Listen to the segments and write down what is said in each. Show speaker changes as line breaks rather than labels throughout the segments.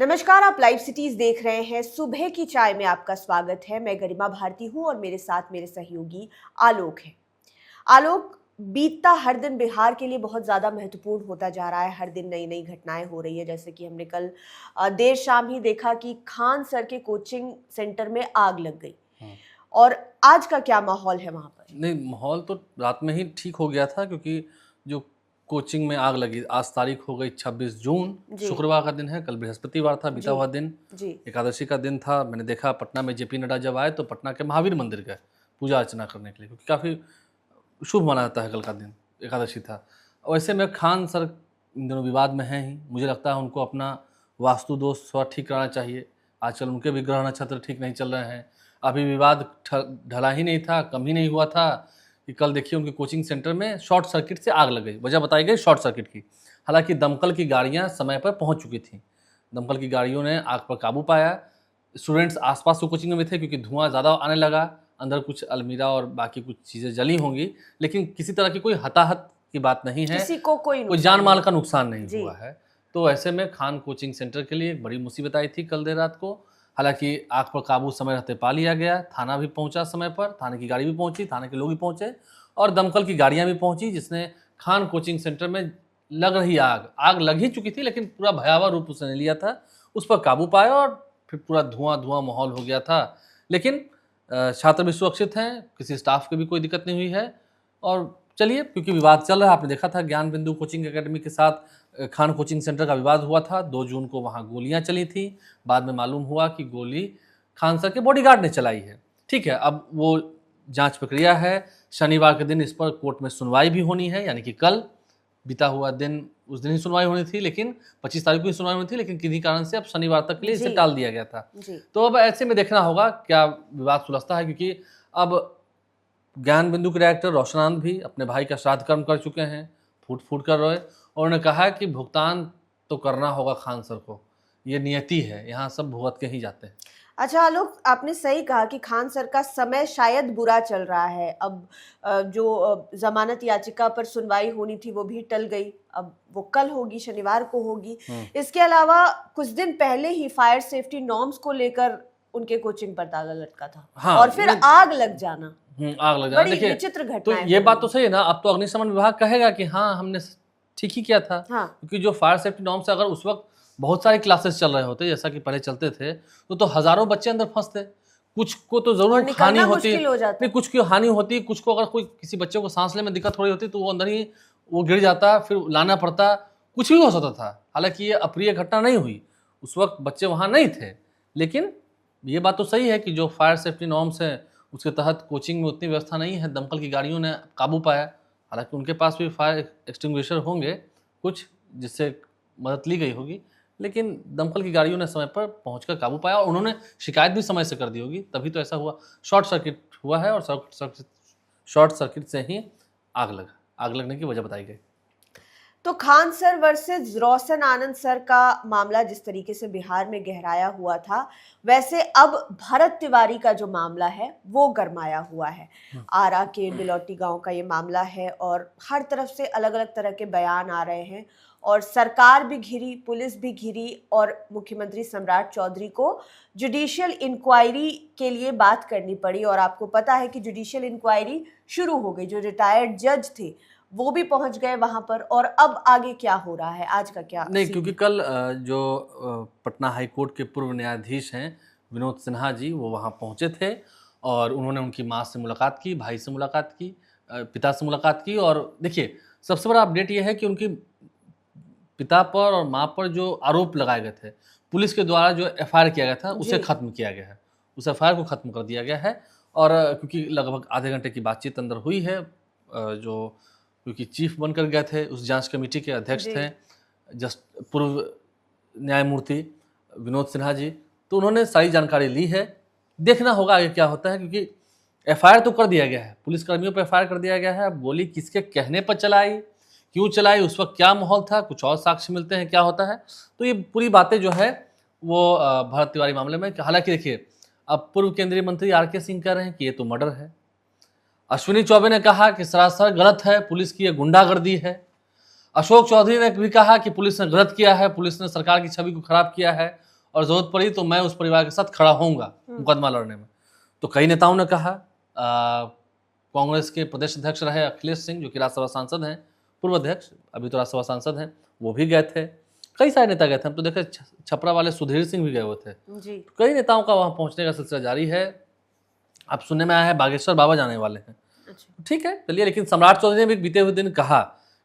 नमस्कार, आप live cities देख रहे हैं। सुबह की चाय में आपका स्वागत है। मैं गरिमा भारती हूं और मेरे साथ मेरे सहयोगी आलोक है। आलोक, बीतता हर दिन बिहार के लिए बहुत ज़्यादा महत्वपूर्ण होता जा रहा है। हर दिन नई नई घटनाएं हो रही है। जैसे कि हमने कल देर शाम ही देखा कि खान सर के कोचिंग सेंटर में आग लग गई। और आज का क्या माहौल है वहाँ पर?
नहीं, माहौल तो रात में ही ठीक हो गया था, क्योंकि जो कोचिंग में आग लगी, आज तारीख हो गई 26 जून, शुक्रवार का दिन है। कल बृहस्पतिवार था, बीता हुआ दिन एकादशी का दिन था। मैंने देखा पटना में जेपी नड्डा जब आए तो पटना के महावीर मंदिर गए पूजा अर्चना करने के लिए, क्योंकि काफ़ी शुभ माना जाता है। कल का दिन एकादशी था। वैसे में खान सर इन दिनों विवाद में हैं ही। मुझे लगता है उनको अपना वास्तु दोष थोड़ा ठीक कराना चाहिए। आजकल उनके भी ग्रह नक्षत्र ठीक नहीं चल रहे हैं। अभी विवाद ढला ही नहीं था, कम ही नहीं हुआ था कि कल देखिए उनके कोचिंग सेंटर में शॉर्ट सर्किट से आग लग गई। वजह बताई गई शॉर्ट सर्किट की। हालांकि दमकल की गाड़ियां समय पर पहुंच चुकी थीं। दमकल की गाड़ियों ने आग पर काबू पाया। स्टूडेंट्स आसपास तो कोचिंग में थे, क्योंकि धुआं ज़्यादा आने लगा। अंदर कुछ अलमीरा और बाकी कुछ चीज़ें जली होंगी, लेकिन किसी तरह की कोई हताहत की बात नहीं है।
किसी को कोई
जान माल का नुकसान नहीं हुआ है। तो ऐसे में खान कोचिंग सेंटर के लिए एक बड़ी मुसीबत आई थी कल देर रात को। हालांकि आग पर काबू समय रहते पा लिया गया। थाना भी पहुंचा समय पर, थाने की गाड़ी भी पहुंची, थाने के लोग भी पहुंचे और दमकल की गाड़ियां भी पहुंची, जिसने खान कोचिंग सेंटर में लग रही आग लग ही चुकी थी, लेकिन पूरा भयावह रूप उसने लिया था। उस पर काबू पाया और फिर पूरा धुआं माहौल हो गया था। लेकिन छात्र भी सुरक्षित हैं, किसी स्टाफ की भी कोई दिक्कत नहीं हुई है। और चलिए, क्योंकि विवाद चल रहा है, आपने देखा था ज्ञान बिंदु कोचिंग एकेडमी के साथ खान कोचिंग सेंटर का विवाद हुआ था। 2 जून को वहाँ गोलियां चली थी। बाद में मालूम हुआ कि गोली खान सर के बॉडीगार्ड ने चलाई है। ठीक है, अब वो जांच प्रक्रिया है। शनिवार के दिन इस पर कोर्ट में सुनवाई भी होनी है, यानी कि कल बीता हुआ दिन, उस दिन ही सुनवाई होनी थी, लेकिन 25 तारीख को ही सुनवाई होनी थी, लेकिन किन्हीं कारण से अब शनिवार तक के लिए इसे टाल दिया गया था। तो अब ऐसे में देखना होगा क्या विवाद सुलझता है, क्योंकि अब ज्ञान बिंदु के डायरेक्टर रोशनानंद भी अपने भाई का श्राद्ध कर्म कर चुके हैं, फूट कर रोए, और उन्होंने कहा कि भुगतान तो करना होगा खान सर को, ये नियति है, यहाँ सब भुगत के ही जाते हैं।
अच्छा आलोक, आपने सही कहा कि खान सर का समय शायद बुरा चल रहा है। अब जो जमानत याचिका पर सुनवाई होनी थी वो भी टल गई। अब वो कल होगी, शनिवार को होगी। इसके अलावा कुछ दिन पहले ही फायर सेफ्टी नॉर्म्स को लेकर उनके कोचिंग पर ताला लटका था। हाँ, और फिर आग लग जाना।
देखिए,
विचित्र घटना।
तो ये बात तो सही है ना। अब तो अग्निशमन विभाग कहेगा कि हाँ, हमने ठीक ही किया था। क्योंकि जो फायर सेफ्टी नॉर्म्स, अगर उस वक्त बहुत सारे क्लासेस चल रहे होते, जैसा कि पहले चलते थे, तो हजारों बच्चे अंदर फंसते। कुछ को तो जरूर हानि होती, नहीं कुछ की हानि होती, कुछ को अगर कोई किसी बच्चे को सांस लेने में दिक्कत हो रही होती तो वो अंदर ही वो गिर जाता, फिर लाना पड़ता, कुछ भी हो सकता था। हालांकि ये अप्रिय घटना नहीं हुई, उस वक्त बच्चे वहाँ नहीं थे। लेकिन ये बात तो सही है कि जो फायर सेफ्टी नॉर्म्स है उसके तहत कोचिंग में उतनी व्यवस्था नहीं है। दमकल की गाड़ियों ने काबू पाया। हालांकि उनके पास भी फायर एक्सटिंग्विशर होंगे कुछ, जिससे मदद ली गई होगी, लेकिन दमकल की गाड़ियों ने समय पर पहुंचकर काबू पाया और उन्होंने शिकायत भी समय से कर दी होगी, तभी तो ऐसा हुआ। शॉर्ट सर्किट हुआ है और शॉर्ट सर्किट से ही आग लगने की वजह बताई गई।
तो खान सर वर्सेस रोशन आनंद सर का मामला जिस तरीके से बिहार में गहराया हुआ था, वैसे अब भरत तिवारी का जो मामला है वो गरमाया हुआ है। आरा के बिलौटी गांव का ये मामला है और हर तरफ से अलग अलग तरह के बयान आ रहे हैं और सरकार भी घिरी, पुलिस भी घिरी और मुख्यमंत्री सम्राट चौधरी को जुडिशियल इंक्वायरी के लिए बात करनी पड़ी। और आपको पता है कि जुडिशियल इंक्वायरी शुरू हो गई। जो रिटायर्ड जज थे वो भी पहुंच गए वहां पर। और अब आगे क्या हो रहा है, आज का क्या?
नहीं, क्योंकि कल जो पटना हाई कोर्ट के पूर्व न्यायाधीश हैं विनोद सिन्हा जी, वो वहां पहुंचे थे और उन्होंने उनकी माँ से मुलाकात की, भाई से मुलाकात की, पिता से मुलाकात की। और देखिए, सबसे बड़ा अपडेट ये है कि उनकी पिता पर और माँ पर जो आरोप लगाए गए थे, पुलिस के द्वारा जो FIR किया गया था उसे खत्म किया गया है। उस FIR को खत्म कर दिया गया है। और क्योंकि लगभग आधे घंटे की बातचीत अंदर हुई है, जो क्योंकि चीफ बनकर गए थे, उस जांच कमेटी के अध्यक्ष थे पूर्व न्यायमूर्ति विनोद सिन्हा जी, तो उन्होंने सारी जानकारी ली है। देखना होगा आगे क्या होता है, क्योंकि FIR तो कर दिया गया है, पुलिसकर्मियों पर FIR कर दिया गया है। अब गोली किसके कहने पर चलाई, क्यों चलाई, उस वक्त क्या माहौल था, कुछ और साक्ष्य मिलते हैं, क्या होता है। तो ये पूरी बातें जो है वो भरत तिवारी मामले में। हालांकि देखिए, अब पूर्व केंद्रीय मंत्री RK सिंह कह रहे हैं कि ये तो मर्डर है। अश्विनी चौबे ने कहा कि सरासर गलत है, पुलिस की ये गुंडागर्दी है। अशोक चौधरी ने भी कहा कि पुलिस ने गलत किया है, पुलिस ने सरकार की छवि को खराब किया है। और जरूरत पड़ी तो मैं उस परिवार के साथ खड़ा होऊंगा मुकदमा लड़ने में। तो कई नेताओं ने कहा, कांग्रेस के प्रदेश अध्यक्ष रहे अखिलेश सिंह, जो कि राज्यसभा सांसद हैं, पूर्व अध्यक्ष, अभी तो राज्यसभा सांसद हैं, वो भी गए थे। कई सारे नेता गए थे। हम तो देखे छपरा वाले सुधीर सिंह भी गए हुए थे
जी।
कई नेताओं का वहां पहुंचने का सिलसिला जारी है। अब सुनने में आया है बागेश्वर बाबा जाने वाले हैं।
अच्छा।
ठीक है, चलिए। लेकिन सम्राट चौधरी ने भी बीते हुए दिन कहा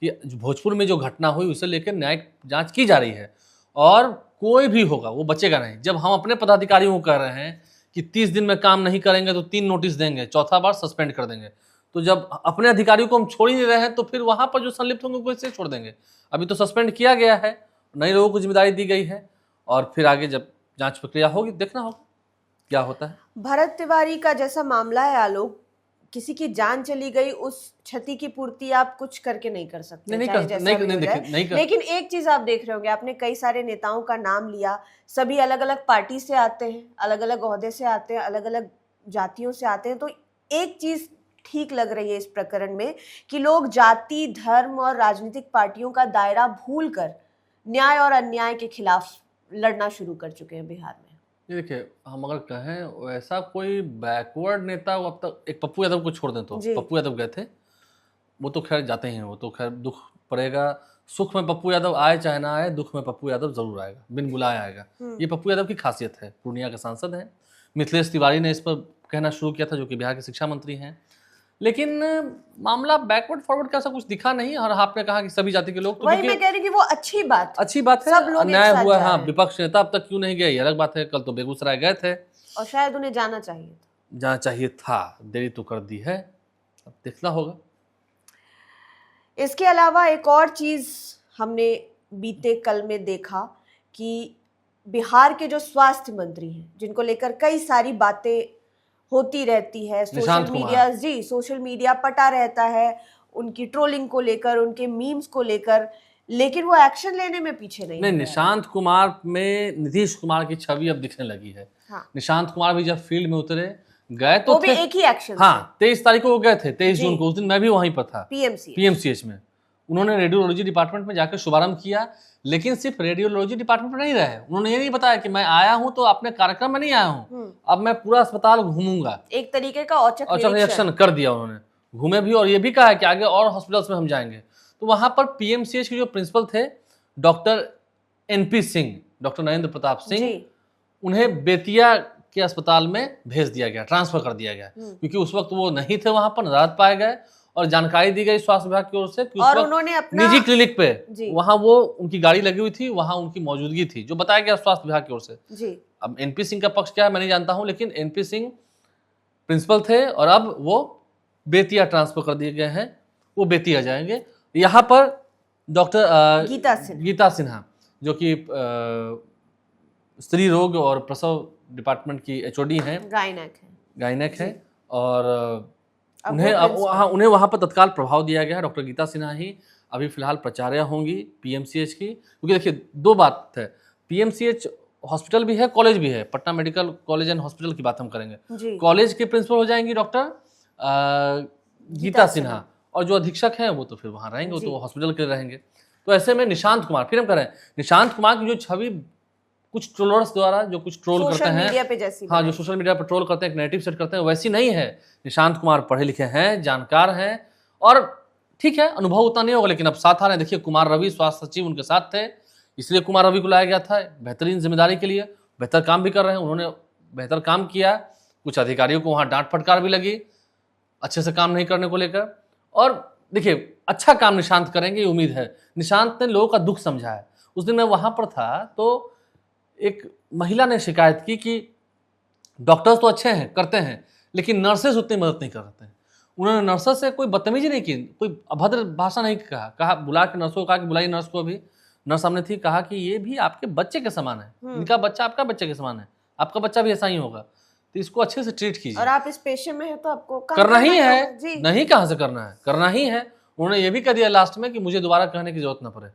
कि भोजपुर में जो घटना हुई उसे लेकर न्यायिक जांच की जा रही है और कोई भी होगा वो बचेगा नहीं। जब हम अपने पदाधिकारियों को कह रहे हैं कि 30 दिन में काम नहीं करेंगे तो 3 नोटिस देंगे, चौथा बार सस्पेंड कर देंगे, तो जब अपने अधिकारियों को हम छोड़ ही नहीं रहे हैं तो फिर वहां पर जो संलिप्त होंगे उनको कैसे छोड़ देंगे। अभी तो सस्पेंड किया गया है, नए लोगों को जिम्मेदारी दी गई है और फिर आगे जब जांच प्रक्रिया होगी देखना होगा क्या होता है।
भरत तिवारी का जैसा मामला है आलोक, किसी की जान चली गई, उस क्षति की पूर्ति आप कुछ करके नहीं कर सकते, लेकिन एक चीज आप देख रहे होंगे, आपने कई सारे नेताओं का नाम लिया, सभी अलग अलग पार्टी से आते हैं, अलग अलग ओहदे से आते हैं, अलग अलग जातियों से आते हैं। तो एक चीज ठीक लग रही है इस प्रकरण में कि लोग जाति, धर्म और राजनीतिक पार्टियों का दायरा भूलकर न्याय और अन्याय के खिलाफ लड़ना शुरू कर चुके हैं बिहार में।
ये देखिए, हम अगर कहें वैसा कोई बैकवर्ड नेता, वो अब तक एक पप्पू यादव को छोड़ दें तो पप्पू यादव गए थे, वो तो खैर जाते ही हैं, वो तो खैर दुख पड़ेगा, सुख में पप्पू यादव आए चाहे ना आए, दुख में पप्पू यादव जरूर आएगा, बिन बुलाए आएगा। ये पप्पू यादव की खासियत है। पूर्णिया के सांसद हैं। मिथिलेश तिवारी ने इस पर कहना शुरू किया था, जो कि बिहार के शिक्षा मंत्री हैं। लेकिन मामला बैकवर्ड फॉरवर्ड का ऐसा कुछ दिखा नहीं। और आपने कहा कि सभी जाति के लोग, तो
वही मैं कह रही कि वो अच्छी बात है, सब लोग
अन्याय हुआ। हाँ, विपक्ष नेता अब तक क्यों नहीं गए, ये अलग बात है। कल तो बेगूसराय गए थे
और शायद उन्हें जाना चाहिए था,
देरी तो कर दी है, अब देखना होगा।
इसके अलावा एक और चीज हमने बीते कल में देखा कि बिहार के जो स्वास्थ्य मंत्री हैं, जिनको लेकर कई सारी बातें होती रहती है, सोशल मीडिया पटा रहता है उनकी ट्रोलिंग को लेकर, उनके मीम्स को लेकर, लेकिन वो एक्शन लेने में पीछे नहीं।
निशांत कुमार में नीतीश कुमार की छवि अब दिखने लगी है। हाँ। निशांत कुमार भी जब फील्ड में उतरे, गए तो
भी एक ही एक्शन।
हाँ, 23 तारीख को वो गए थे, 23 जून को। उस दिन मैं भी वहीं पर था, पीएमसीएच में। उन्होंने रेडियोलॉजी डिपार्टमेंट में जाकर शुभारंभ किया, लेकिन सिर्फ रेडियोलॉजी डिपार्टमेंट में नहीं रहे। उन्होंने ये नहीं बताया कि मैं आया हूं तो अपने कार्यक्रम में नहीं आया हूं, अब मैं पूरा अस्पताल घूमूंगा।
एक तरीके का औचक
निरीक्षण कर दिया उन्होंने, घूमे भी और ये भी कहा कि आगे और हॉस्पिटल्स में हम जाएंगे। तो वहां पर पीएमसीएच के जो प्रिंसिपल थे doctor NP Singh, doctor Narendra Pratap Singh, उन्हें बेतिया के अस्पताल में भेज दिया गया, ट्रांसफर कर दिया गया, क्योंकि उस वक्त वो नहीं थे वहां पर, नाराज पाए गए। और जानकारी दी गई स्वास्थ्य विभाग की ओर से कि
और उन्होंने अपना
निजी क्लिनिक पे वहां वो उनकी गाड़ी लगी हुई थी, वहां उनकी मौजूदगी थी, जो बताया गया स्वास्थ्य विभाग की ओर से। अब एनपी सिंह का पक्ष क्या है मैं नहीं जानता हूं, लेकिन एनपी सिंह प्रिंसिपल थे और अब वो बेतिया ट्रांसफर कर दिए गए हैं, वो बेतिया जाएंगे। यहाँ पर डॉक्टर गीता सिन्हा, जो कि स्त्री रोग और प्रसव डिपार्टमेंट की एचओडी हैं, गायनेक है, और उन्हें वहां पर तत्काल प्रभाव दिया गया है। डॉक्टर गीता सिन्हा ही अभी फिलहाल प्राचार्य होंगी पीएमसीएच की, क्योंकि देखिए दो बात है, पीएमसीएच हॉस्पिटल भी है, कॉलेज भी है। Patna medical college and hospital की बात हम करेंगे। कॉलेज के प्रिंसिपल हो जाएंगी डॉक्टर गीता सिन्हा, और जो अधीक्षक हैं वो तो फिर वहां रहेंगे, वो तो हॉस्पिटल के रहेंगे। तो ऐसे में निशांत कुमार, फिर हम कह रहे हैं निशांत कुमार की जो छवि कुछ ट्रोलर्स द्वारा जो कुछ ट्रोल करते हैं, हाँ, जो सोशल मीडिया पर ट्रोल करते हैं, एक नेगेटिव सेट करते हैं, वैसी नहीं है। निशांत कुमार पढ़े लिखे हैं, जानकार हैं, और ठीक है अनुभव उतना नहीं होगा, लेकिन अब साथ आ रहे हैं। देखिए कुमार रवि स्वास्थ्य सचिव उनके साथ थे, इसलिए कुमार रवि को लाया गया था बेहतरीन जिम्मेदारी के लिए। बेहतर काम भी कर रहे हैं, उन्होंने बेहतर काम किया। कुछ अधिकारियों को वहाँ डांट फटकार भी लगी अच्छे से काम नहीं करने को लेकर, और देखिए अच्छा काम निशांत करेंगे ये उम्मीद है। निशांत ने लोगों का दुख समझा है। उस दिन मैं वहाँ पर था तो एक महिला ने शिकायत की कि डॉक्टर्स तो अच्छे हैं, करते हैं, लेकिन नर्सेस उतनी मदद नहीं करते हैं। उन्होंने नर्सेस से कोई बदतमीजी नहीं की, कोई अभद्र भाषा नहीं कहा बुला के नर्सों को कहा कि बुलाइए नर्स को। अभी नर्स सामने थी, कहा कि ये भी आपके बच्चे के समान है, इनका बच्चा आपका बच्चे के समान है, आपका बच्चा भी ऐसा ही होगा, तो इसको अच्छे से ट्रीट कीजिए।
और आप इस पेशे में है तो आपको
करना ही है, नहीं कहाँ से करना है, करना ही है। उन्होंने ये भी कह दिया लास्ट में कि मुझे दोबारा कहने की जरूरत ना पड़े,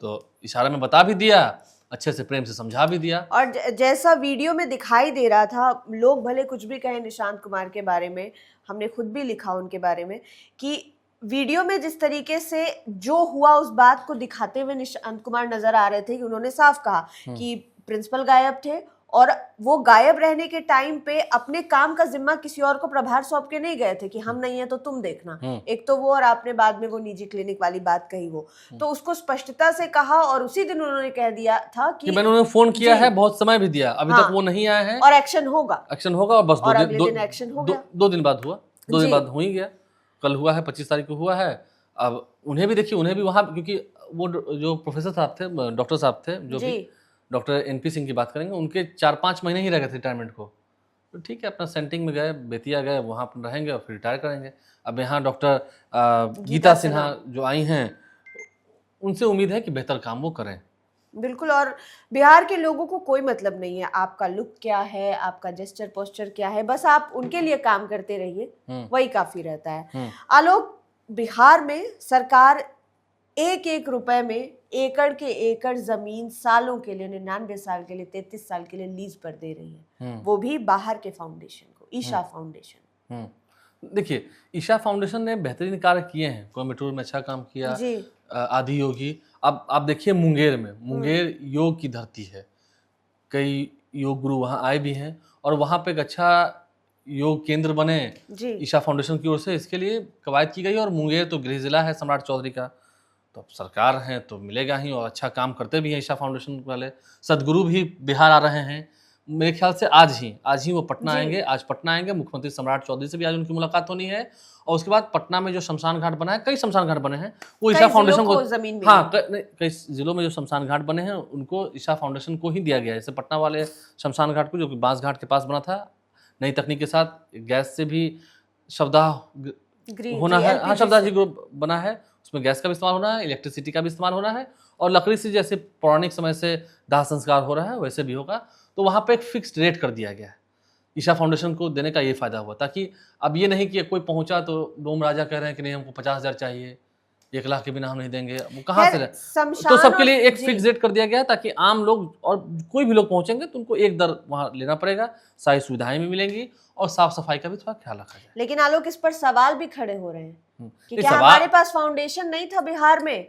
तो इशारे में बता भी दिया, अच्छे से प्रेम से समझा भी दिया।
और जैसा वीडियो में दिखाई दे रहा था, लोग भले कुछ भी कहें निशांत कुमार के बारे में, हमने खुद भी लिखा उनके बारे में कि वीडियो में जिस तरीके से जो हुआ उस बात को दिखाते हुए निशांत कुमार नजर आ रहे थे कि उन्होंने साफ कहा कि प्रिंसिपल गायब थे और वो गायब रहने के टाइम पे अपने काम का जिम्मा किसी और को प्रभार सौंप के नहीं गए थे कि हम नहीं है तो तुम देखना। एक तो वो, और आपने बाद में वो निजी क्लिनिक वाली बात कही, वो तो उसको स्पष्टता से कहा और उसी दिन उन्होंने कह दिया था कि
मैंने उन्हें फोन किया है, बहुत समय भी दिया, अभी तक वो नहीं आए हैं
और एक्शन होगा
और बस
और अगले दिन एक्शन हो गया।
2 दिन बाद हुआ, 2 दिन बाद हो ही गया, कल हुआ है, 25 तारीख को हुआ है। अब उन्हें भी देखिए, उन्हें भी वहां, क्योंकि वो जो प्रोफेसर साहब थे, डॉक्टर साहब थे, जो भी डॉक्टर एनपी सिंह की बात करेंगे, उनके 4-5 महीने ही रह गए थे रिटायरमेंट को। तो ठीक है, अपना सेंटिंग में गए, बेतिया गए, वहाँ पर रहेंगे और फिर रिटायर करेंगे। अब यहाँ डॉक्टर गीता सिन्हा जो आई हैं, उनसे उम्मीद है कि बेहतर काम वो करें।
बिल्कुल, और बिहार के लोगों को कोई मतलब नहीं है आपका लुक क्या है, आपका जेस्चर पोस्चर क्या है, बस आप उनके लिए काम करते रहिए, वही काफी रहता है। आलोक, बिहार में सरकार 1-1 रुपए में एकड़ के एकड़ जमीन सालों के लिए, 99 साल के लिए, 33 साल के लिए लीज पर दे रही है, वो भी बाहर के फाउंडेशन को, ईशा फाउंडेशन।
देखिए, ईशा फाउंडेशन ने बेहतरीन कार्य किए हैं, कोयम्बटूर में अच्छा काम किया, आदि योगी। अब आप देखिए मुंगेर में, मुंगेर योग की धरती है, कई योग गुरु वहाँ आए भी हैं और वहाँ पे एक अच्छा योग केंद्र बने ईशा फाउंडेशन की ओर से, इसके लिए कवायद की गई। और मुंगेर तो गृह जिला है सम्राट चौधरी का, तो अब सरकार है तो मिलेगा ही, और अच्छा काम करते भी हैं ईशा फाउंडेशन वाले। सदगुरु भी बिहार आ रहे हैं, मेरे ख्याल से आज ही वो पटना आएंगे, आज पटना आएंगे। मुख्यमंत्री सम्राट चौधरी से भी आज उनकी मुलाकात होनी है, और उसके बाद पटना में जो शमशान घाट बना है, कई शमशान घाट बने हैं, वो ईशा फाउंडेशन को कई जिलों में जो शमशान घाट बने हैं उनको ईशा फाउंडेशन को ही दिया गया है। जैसे पटना वाले शमशान घाट को, जो कि बांस घाट के पास बना था, नई तकनीक के साथ गैस से भी शवदाह होना है, हाँ शवदाह जी ग्रुप बना है, उसमें गैस का भी इस्तेमाल होना है, इलेक्ट्रिसिटी का भी इस्तेमाल होना है, और लकड़ी से जैसे पौराणिक समय से दाह संस्कार हो रहा है वैसे भी होगा। तो वहाँ पे एक फिक्स्ड रेट कर दिया गया है, ईशा फाउंडेशन को देने का ये फायदा हुआ, ताकि अब ये नहीं कि कोई पहुंचा तो डोम राजा कह रहे हैं कि नहीं हमको 50,000 चाहिए, 1 लाख के बिना हम नहीं देंगे, वो कहाँ से रहे। तो सबके लिए एक फिक्स रेट कर दिया गया, ताकि आम लोग और कोई भी लोग पहुंचेंगे तो उनको एक दर वहाँ लेना पड़ेगा, सारी सुविधाएं भी मिलेंगी और साफ सफाई का भी थोड़ा ख्याल रखा जाए।
लेकिन आलोक, इस पर सवाल भी खड़े हो रहे हैं कि क्या हमारे पास फाउंडेशन नहीं था बिहार में,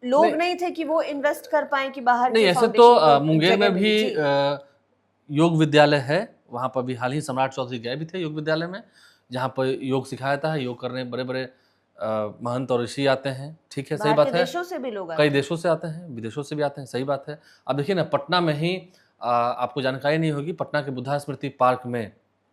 लोग नहीं थे कि वो इन्वेस्ट कर पाए कि बाहर
नहीं। ऐसे तो मुंगेर में भी योग विद्यालय है, वहाँ पर भी हाल ही सम्राट चौधरी गए भी थे योग विद्यालय में, जहाँ पर योग सिखाया था, योग करने बड़े बड़े महंत और ऋषि आते हैं, ठीक है, सही बात है,
देशों से भी लोग
कई देशों से आते हैं, विदेशों से भी आते हैं, सही बात है। अब देखिए ना, पटना में ही आपको जानकारी नहीं होगी, पटना के बुद्धा स्मृति पार्क में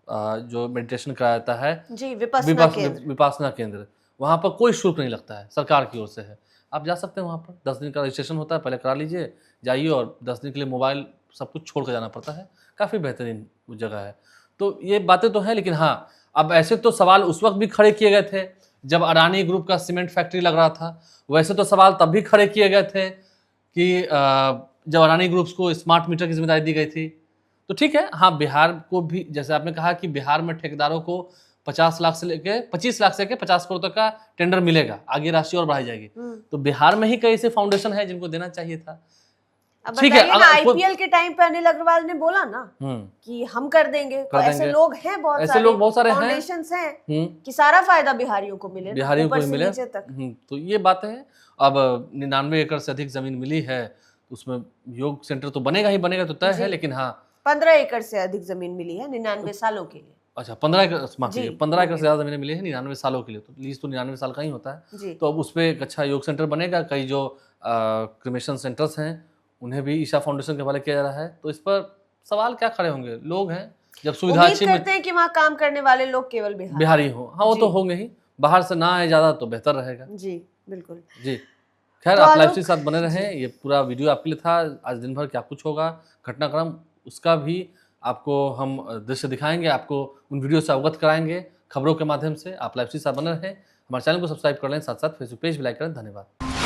जो मेडिटेशन कराया जाता है
जी,
विपासना केंद्र, वहाँ पर कोई शुल्क नहीं लगता है, सरकार की ओर से है, आप जा सकते हैं वहाँ पर। 10 दिन का रजिस्ट्रेशन होता है, पहले करा लीजिए, जाइए, और 10 दिन के लिए मोबाइल सब कुछ छोड़ कर जाना पड़ता है, काफ़ी बेहतरीन जगह है। तो ये बातें तो हैं, लेकिन हाँ, अब ऐसे तो सवाल उस वक्त भी खड़े किए गए थे जब अडानी ग्रुप का सीमेंट फैक्ट्री लग रहा था, वैसे तो सवाल तब भी खड़े किए गए थे कि जब अडानी ग्रुप्स को स्मार्ट मीटर की जिम्मेदारी दी गई थी। तो ठीक है, हाँ, बिहार को भी, जैसे आपने कहा कि बिहार में ठेकेदारों को 25 लाख से लेके 50 करोड़ तक का टेंडर मिलेगा, आगे राशि और बढ़ाई जाएगी। तो बिहार में ही कई ऐसे फाउंडेशन है जिनको देना चाहिए था।
ठीक है, आईपीएल के टाइम पे अनिल अग्रवाल ने बोला ना कि हम कर देंगे, तो ऐसे लोग हैं, बहुत सारे फाउंडेशंस हैं कि सारा फायदा बिहारियों को मिले,
बिहारियों को मिले तक। तो ये बातें हैं। अब 99 एकड़ से अधिक जमीन मिली है, उसमें योग सेंटर तो बनेगा ही बनेगा, तो तय है, लेकिन हाँ
15 एकड़ से अधिक जमीन मिली है 99 सालों के लिए।
अच्छा, 15 एकड़ से ज्यादा जमीनें मिली है 99 सालों के लिए, तो लीज तो 99 साल का ही होता है। तो अब उस पर एक अच्छा योग सेंटर बनेगा, कई जो क्रिमेशन सेंटर्स हैं उन्हें भी ईशा फाउंडेशन के हवाले किया जा रहा है। तो इस पर सवाल क्या खड़े होंगे, लोग हैं, जब सुविधा अच्छी
करते हैं कि वहाँ काम करने वाले लोग केवल
बिहारी हो, हाँ वो तो होंगे ही, बाहर से ना आए ज्यादा तो बेहतर रहेगा।
जी बिल्कुल जी।
खैर, आप लाइव के साथ बने रहें, ये पूरा वीडियो आपके लिए था। आज दिन भर क्या कुछ होगा घटनाक्रम, उसका भी आपको हम दृश्य दिखाएंगे, आपको उन वीडियो से अवगत कराएंगे खबरों के माध्यम से। आप लाइव के साथ बने रहें, हमारे चैनल को सब्सक्राइब कर लें, साथ साथ फेसबुक पेज भी लाइक करें। धन्यवाद।